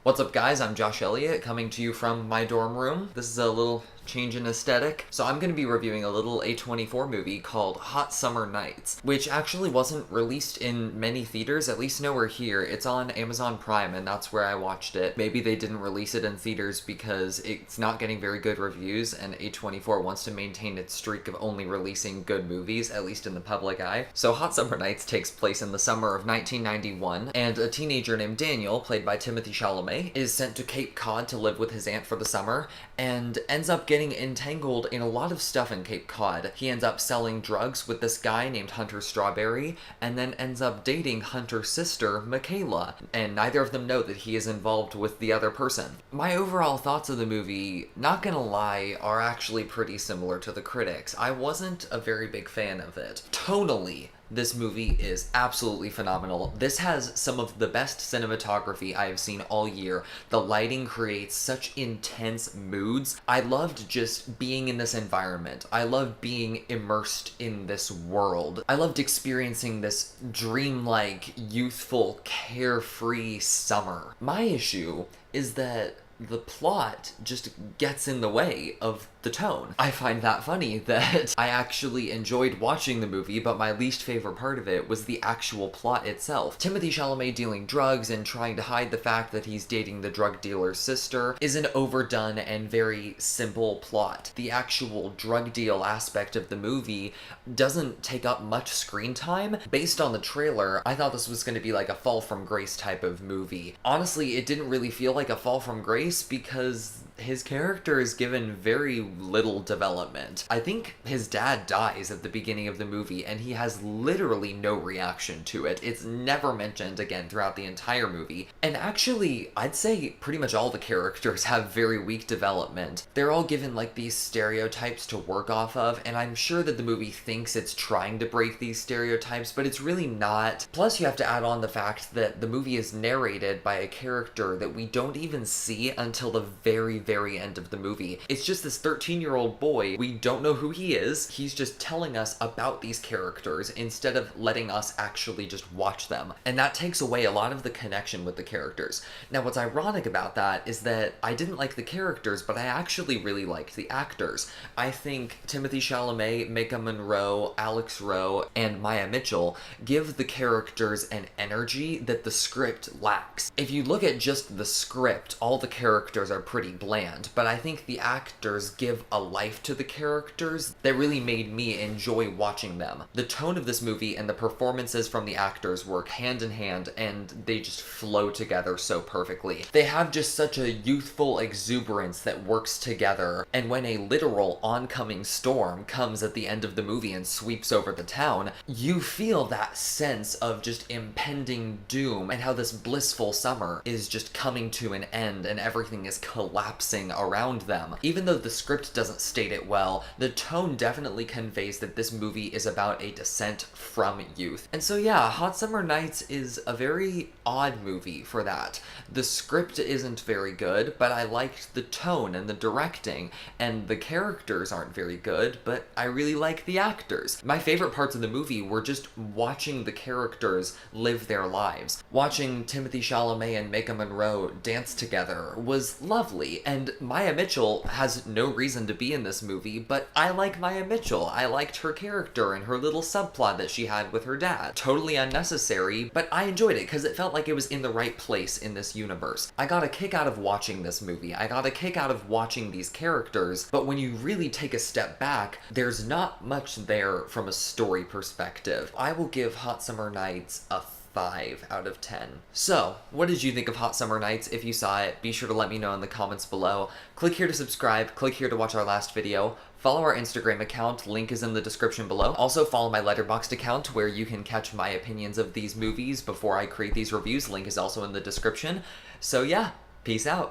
What's up guys, I'm Josh Elliott coming to you from my dorm room. This is a little change in aesthetic. So I'm going to be reviewing a little A24 movie called Hot Summer Nights, which actually wasn't released in many theaters, at least nowhere here. It's on Amazon Prime and that's where I watched it. Maybe they didn't release it in theaters because it's not getting very good reviews and A24 wants to maintain its streak of only releasing good movies, at least in the public eye. So Hot Summer Nights takes place in the summer of 1991 and a teenager named Daniel, played by Timothée Chalamet, is sent to Cape Cod to live with his aunt for the summer and ends up getting entangled in a lot of stuff in Cape Cod. He ends up selling drugs with this guy named Hunter Strawberry and then ends up dating Hunter's sister, Michaela, and neither of them know that he is involved with the other person. My overall thoughts of the movie, not gonna lie, are actually pretty similar to the critics. I wasn't a very big fan of it. Tonally, this movie is absolutely phenomenal. This has some of the best cinematography I have seen all year. The lighting creates such intense moods. I loved just being in this environment. I loved being immersed in this world. I loved experiencing this dreamlike, youthful, carefree summer. My issue is that the plot just gets in the way of the tone. I find that funny that I actually enjoyed watching the movie, but my least favorite part of it was the actual plot itself. Timothée Chalamet dealing drugs and trying to hide the fact that he's dating the drug dealer's sister is an overdone and very simple plot. The actual drug deal aspect of the movie doesn't take up much screen time. Based on the trailer, I thought this was going to be like a Fall from Grace type of movie. Honestly, it didn't really feel like a Fall from Grace because his character is given very little development. I think his dad dies at the beginning of the movie and he has literally no reaction to it. It's never mentioned again throughout the entire movie. And actually, I'd say pretty much all the characters have very weak development. They're all given like these stereotypes to work off of, and I'm sure that the movie thinks it's trying to break these stereotypes, but it's really not. Plus, you have to add on the fact that the movie is narrated by a character that we don't even see until the very end of the movie. It's just this 13-year-old boy. We don't know who he is. He's just telling us about these characters instead of letting us actually just watch them. And that takes away a lot of the connection with the characters. Now, what's ironic about that is that I didn't like the characters, but I actually really liked the actors. I think Timothée Chalamet, Maika Monroe, Alex Rowe, and Maya Mitchell give the characters an energy that the script lacks. If you look at just the script, all the characters are pretty bland, but I think the actors give a life to the characters that really made me enjoy watching them. The tone of this movie and the performances from the actors work hand in hand, and they just flow together so perfectly. They have just such a youthful exuberance that works together, and when a literal oncoming storm comes at the end of the movie and sweeps over the town, you feel that sense of just impending doom and how this blissful summer is just coming to an end and everything is collapsing around them. Even though the script doesn't state it well, the tone definitely conveys that this movie is about a descent from youth. And so yeah, Hot Summer Nights is a very odd movie for that. The script isn't very good, but I liked the tone and the directing, and the characters aren't very good, but I really like the actors. My favorite parts of the movie were just watching the characters live their lives. Watching Timothée Chalamet and Maika Monroe dance together was lovely, and Maya Mitchell has no reason to be in this movie, but I like Maya Mitchell. I liked her character and her little subplot that she had with her dad. Totally unnecessary, but I enjoyed it because it felt like it was in the right place in this universe. I got a kick out of watching this movie. I got a kick out of watching these characters, but when you really take a step back, there's not much there from a story perspective. I will give Hot Summer Nights a 5 out of 10. So, what did you think of Hot Summer Nights? If you saw it, be sure to let me know in the comments below. Click here to subscribe, click here to watch our last video. Follow our Instagram account, link is in the description below. Also follow my Letterboxd account where you can catch my opinions of these movies before I create these reviews. Link is also in the description. So yeah, peace out.